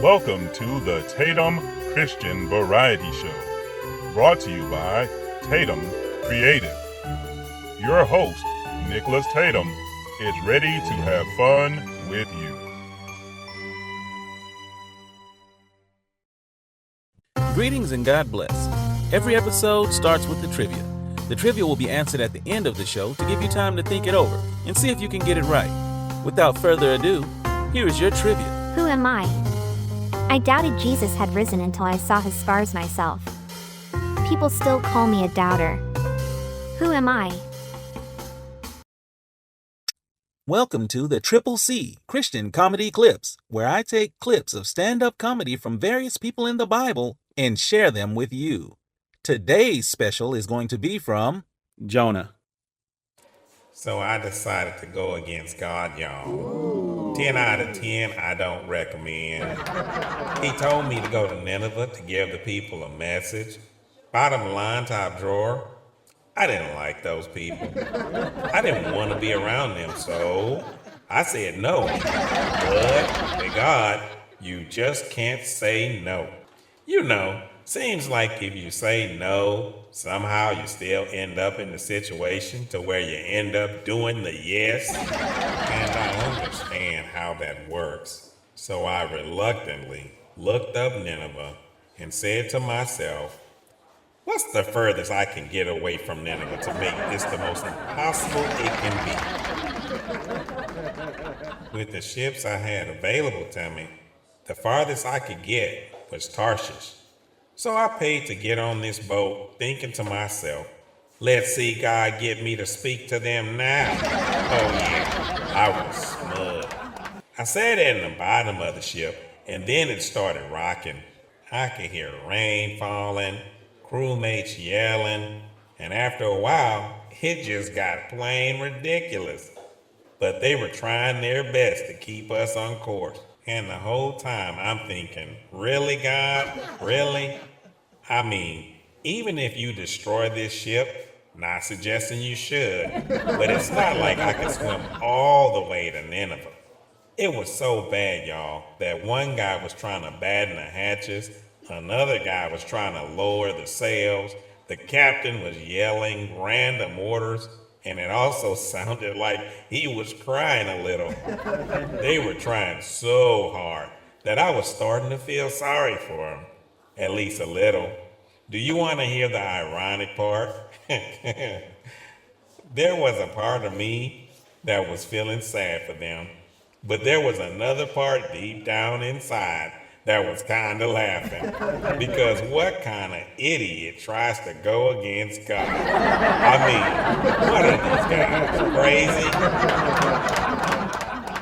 Welcome to the Tatum Christian Variety Show, brought to you by Tatum Creative. Your host, Nicholas Tatum, is ready to have fun with you. Greetings and God bless. Every episode starts with the trivia. The trivia will be answered at the end of the show to give you time to think it over and see if you can get it right. Without further ado, here is your trivia. Who am I? I doubted Jesus had risen until I saw his scars myself. People still call me a doubter. Who am I? Welcome to the Triple C Christian Comedy Clips, where I take clips of stand-up comedy from various people in the Bible and share them with you. Today's special is going to be from Jonah. So I decided to go against God, y'all. 10 out of 10, I don't recommend. He told me to go to Nineveh to give the people a message. Bottom line, top drawer, I didn't like those people. I didn't want to be around them, so I said no. But to God, you just can't say no. You know, seems like if you say no, somehow you still end up in the situation to where you end up doing the yes. And I understand how that works. So I reluctantly looked up Nineveh and said to myself, what's the furthest I can get away from Nineveh to make this the most impossible it can be? With the ships I had available to me, the farthest I could get was Tarshish. So I paid to get on this boat, thinking to myself, let's see God get me to speak to them now. Oh yeah, I was smug. I sat in the bottom of the ship, and then it started rocking. I could hear rain falling, crewmates yelling, and after a while, it just got plain ridiculous. But they were trying their best to keep us on course. And the whole time I'm thinking, really, God? Really? I mean, even if you destroy this ship, not suggesting you should, but it's not like I could swim all the way to Nineveh. It was so bad, y'all, that one guy was trying to batten the hatches, another guy was trying to lower the sails, the captain was yelling random orders, and it also sounded like he was crying a little. They were trying so hard that I was starting to feel sorry for him, at least a little. Do you want to hear the ironic part? There was a part of me that was feeling sad for them, but there was another part deep down inside that was kind of laughing, because what kind of idiot tries to go against God? I mean, what are these guys,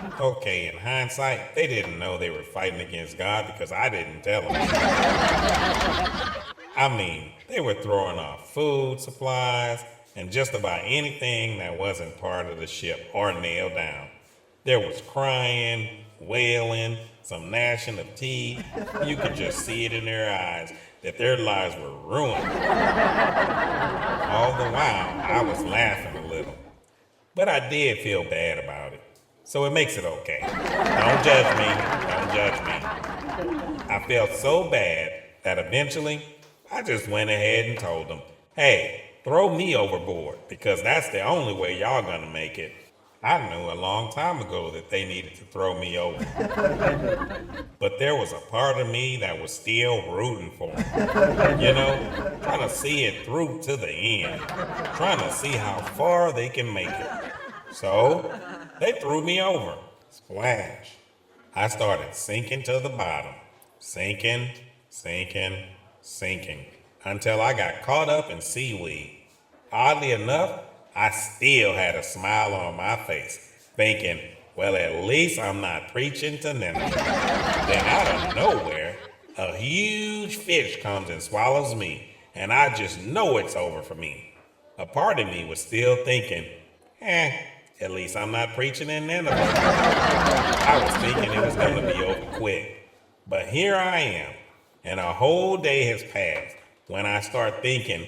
crazy? Okay, in hindsight, they didn't know they were fighting against God because I didn't tell them. I mean, they were throwing off food supplies and just about anything that wasn't part of the ship or nailed down. There was crying, wailing, some gnashing of teeth. You could just see it in their eyes that their lives were ruined. All the while, I was laughing a little. But I did feel bad about it. So it makes it okay. Don't judge me. Don't judge me. I felt so bad that eventually, I just went ahead and told them, hey, throw me overboard, because that's the only way y'all gonna make it. I knew a long time ago that they needed to throw me over. But there was a part of me that was still rooting for them. You know, trying to see it through to the end. Trying to see how far they can make it. So, they threw me over. Splash. I started sinking to the bottom. Sinking, until I got caught up in seaweed. Oddly enough, I still had a smile on my face, thinking, well, at least I'm not preaching to Nineveh. Then out of nowhere, a huge fish comes and swallows me, and I just know it's over for me. A part of me was still thinking, at least I'm not preaching in Nineveh. I was thinking it was going to be over quick. But here I am, and a whole day has passed when I start thinking,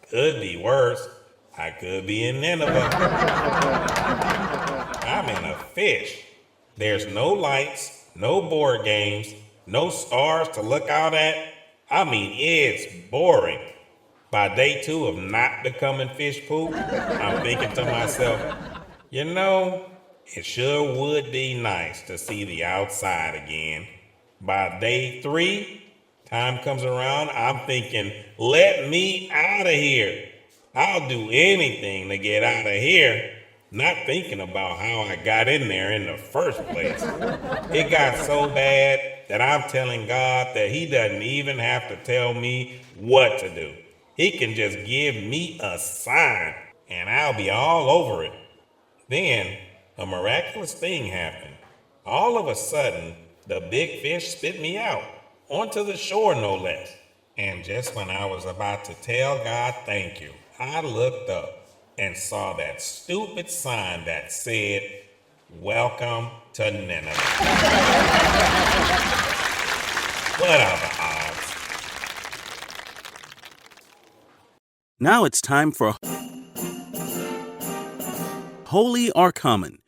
could be worse. I could be in Nineveh. fish. There's no lights, no board games, no stars to look out at. I mean, it's boring. By day 2 of not becoming fish poop, I'm thinking to myself, it sure would be nice to see the outside again. By day 3, time comes around, I'm thinking, let me out of here. I'll do anything to get out of here. Not thinking about how I got in there in the first place. It got so bad that I'm telling God that he doesn't even have to tell me what to do. He can just give me a sign and I'll be all over it. Then a miraculous thing happened. All of a sudden, the big fish spit me out onto the shore, no less. And just when I was about to tell God thank you, I looked up and saw that stupid sign that said, "Welcome to Nineveh." What are the odds? Now it's time for Holy or Common.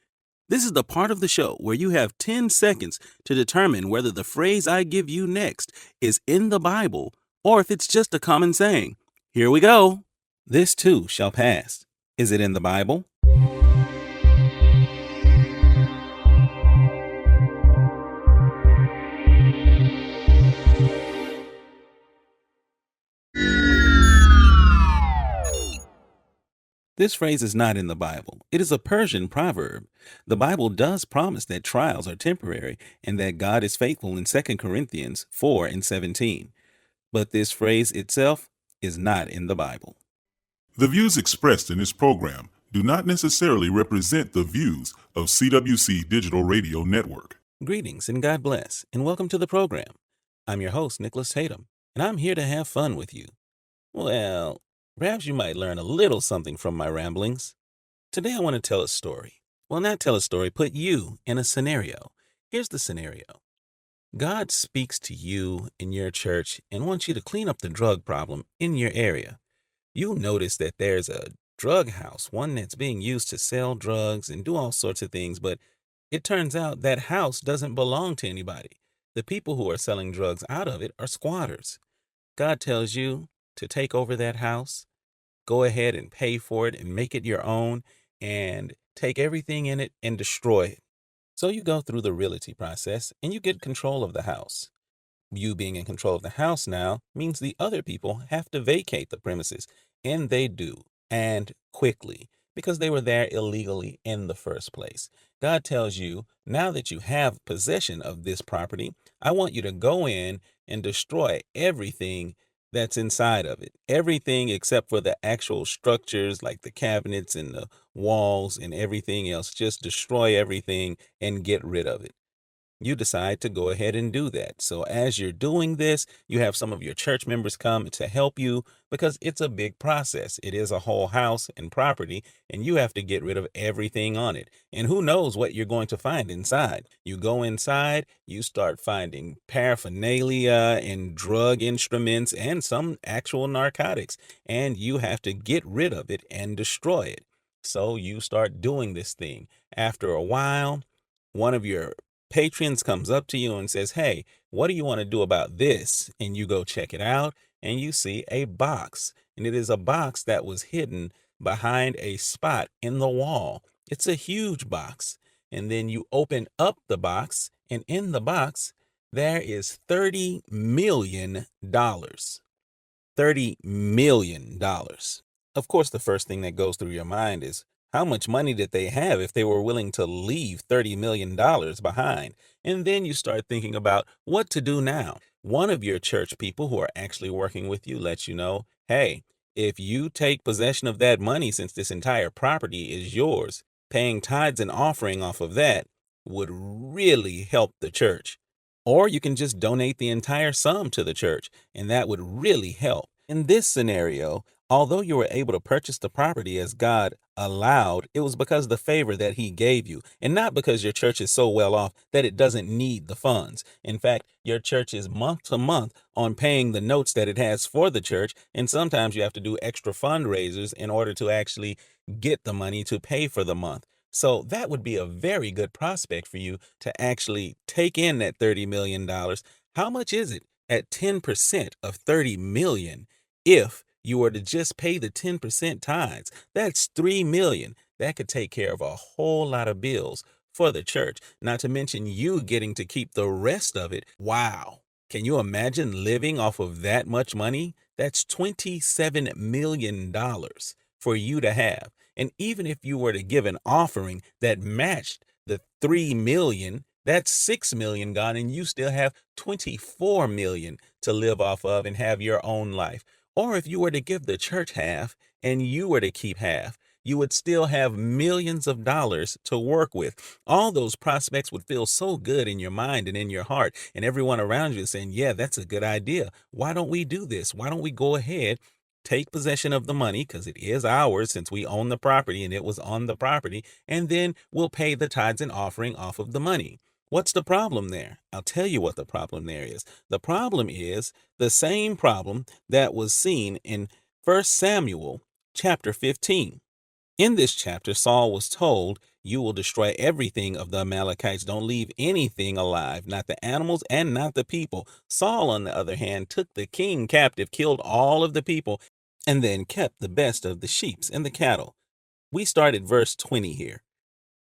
This is the part of the show where you have 10 seconds to determine whether the phrase I give you next is in the Bible or if it's just a common saying. Here we go. This too shall pass. Is it in the Bible? This phrase is not in the Bible. It is a Persian proverb. The Bible does promise that trials are temporary and that God is faithful in 2 Corinthians 4:17. But this phrase itself is not in the Bible. The views expressed in this program do not necessarily represent the views of CWC Digital Radio Network. Greetings and God bless, and welcome to the program. I'm your host, Nicholas Tatum, and I'm here to have fun with you. Well, perhaps you might learn a little something from my ramblings. Today I want to tell a story. Well, not tell a story, put you in a scenario. Here's the scenario. God speaks to you in your church and wants you to clean up the drug problem in your area. You notice that there's a drug house, one that's being used to sell drugs and do all sorts of things, but it turns out that house doesn't belong to anybody. The people who are selling drugs out of it are squatters. God tells you to take over that house, go ahead and pay for it and make it your own and take everything in it and destroy it. So you go through the realty process and you get control of the house. You being in control of the house now means the other people have to vacate the premises, and they do, and quickly, because they were there illegally in the first place. God tells you, now that you have possession of this property, I want you to go in and destroy everything that's inside of it. Everything except for the actual structures like the cabinets and the walls and everything else. Just destroy everything and get rid of it. You decide to go ahead and do that. So as you're doing this, you have some of your church members come to help you because it's a big process. It is a whole house and property, and you have to get rid of everything on it. And who knows what you're going to find inside. You go inside, you start finding paraphernalia and drug instruments and some actual narcotics, and you have to get rid of it and destroy it. So you start doing this thing. After a while, one of your patrons comes up to you and says, "Hey, what do you want to do about this?" And you go check it out and you see a box, and it is a box that was hidden behind a spot in the wall. It's a huge box. And then you open up the box, and in the box there is $30 million. $30 million. Of course, the first thing that goes through your mind is, how much money did they have if they were willing to leave $30 million behind? And then you start thinking about what to do now. One of your church people who are actually working with you lets you know, hey, if you take possession of that money, since this entire property is yours, paying tithes and offering off of that would really help the church. Or you can just donate the entire sum to the church, and that would really help. In this scenario, although you were able to purchase the property as God allowed, it was because of the favor that he gave you, and not because your church is so well off that it doesn't need the funds. In fact, your church is month to month on paying the notes that it has for the church, and sometimes you have to do extra fundraisers in order to actually get the money to pay for the month. So that would be a very good prospect for you to actually take in that $30 million. How much is it at 10% of 30 million? If you were to just pay the 10% tithes, that's 3 million. That could take care of a whole lot of bills for the church, not to mention you getting to keep the rest of it. Wow. Can you imagine living off of that much money? That's $27 million for you to have. And even if you were to give an offering that matched the 3 million, that's 6 million gone, and you still have 24 million to live off of and have your own life. Or if you were to give the church half and you were to keep half, you would still have millions of dollars to work with. All those prospects would feel so good in your mind and in your heart, and everyone around you is saying, yeah, that's a good idea. Why don't we do this? Why don't we go ahead, take possession of the money, because it is ours since we own the property and it was on the property, and then we'll pay the tithes and offering off of the money. What's the problem there? I'll tell you what the problem there is. The problem is the same problem that was seen in 1 Samuel chapter 15. In this chapter, Saul was told, you will destroy everything of the Amalekites. Don't leave anything alive, not the animals and not the people. Saul, on the other hand, took the king captive, killed all of the people, and then kept the best of the sheep and the cattle. We start at verse 20 here.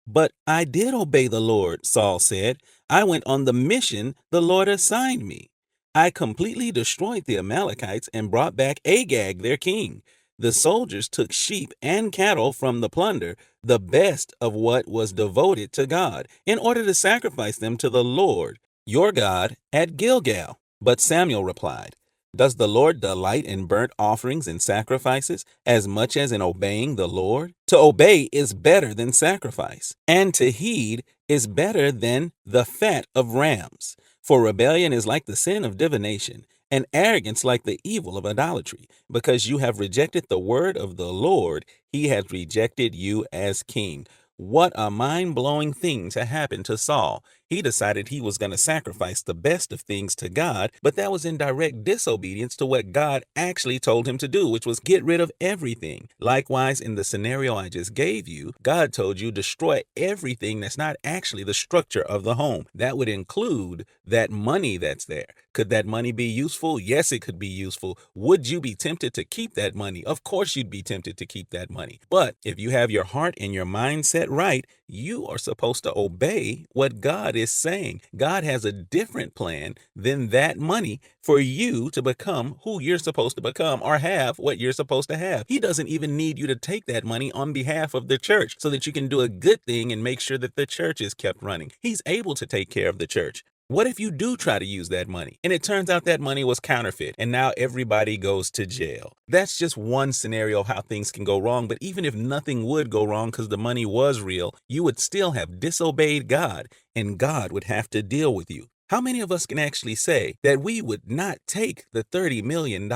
But I did obey the Lord, Saul said. I went on the mission the Lord assigned me. I completely destroyed the Amalekites and brought back Agag, their king. The soldiers took sheep and cattle from the plunder, the best of what was devoted to God, in order to sacrifice them to the Lord, your God, at Gilgal. But Samuel replied, does the Lord delight in burnt offerings and sacrifices as much as in obeying the Lord? To obey is better than sacrifice, and to heed is better than the fat of rams. For rebellion is like the sin of divination, and arrogance like the evil of idolatry. Because you have rejected the word of the Lord, he has rejected you as king. What a mind-blowing thing to happen to Saul. He decided he was going to sacrifice the best of things to God, but that was in direct disobedience to what God actually told him to do, which was get rid of everything. Likewise, in the scenario I just gave you, God told you destroy everything that's not actually the structure of the home. That would include that money that's there. Could that money be useful? Yes, it could be useful. Would you be tempted to keep that money? Of course you'd be tempted to keep that money. But if you have your heart and your mindset right, you are supposed to obey what God is saying. God has a different plan than that money for you to become who you're supposed to become or have what you're supposed to have. He doesn't even need you to take that money on behalf of the church so that you can do a good thing and make sure that the church is kept running. He's able to take care of the church. What if you do try to use that money and it turns out that money was counterfeit and now everybody goes to jail? That's just one scenario of how things can go wrong. But even if nothing would go wrong because the money was real, you would still have disobeyed God and God would have to deal with you. How many of us can actually say that we would not take the $30 million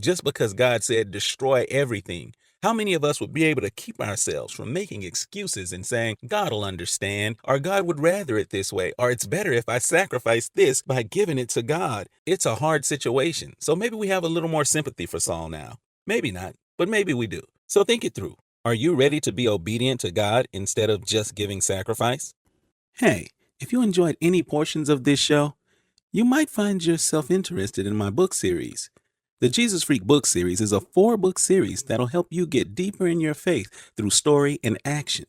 just because God said destroy everything? How many of us would be able to keep ourselves from making excuses and saying, God will understand, or God would rather it this way, or it's better if I sacrifice this by giving it to God? It's a hard situation. So maybe we have a little more sympathy for Saul now. Maybe not, but maybe we do. So think it through. Are you ready to be obedient to God instead of just giving sacrifice? Hey, if you enjoyed any portions of this show, you might find yourself interested in my book series. The Jesus Freak book series is a 4-book series that'll help you get deeper in your faith through story and action.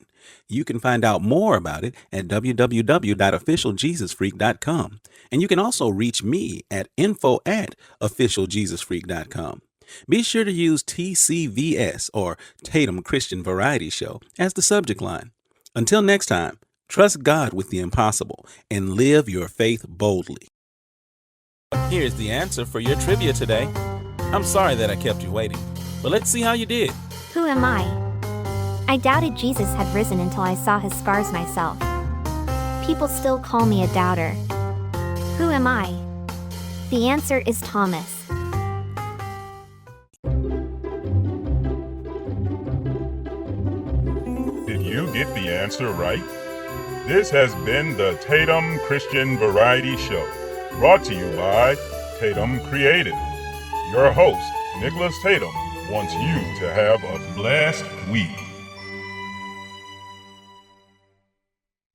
You can find out more about it at www.officialjesusfreak.com. And you can also reach me at info@officialjesusfreak.com. Be sure to use TCVS or Tatum Christian Variety Show as the subject line. Until next time, trust God with the impossible and live your faith boldly. Here's the answer for your trivia today. I'm sorry that I kept you waiting, but let's see how you did. Who am I? I doubted Jesus had risen until I saw his scars myself. People still call me a doubter. Who am I? The answer is Thomas. Did you get the answer right? This has been the Tatum Christian Variety Show, brought to you by Tatum Creative. Your host, Nicholas Tatum, wants you to have a blessed week.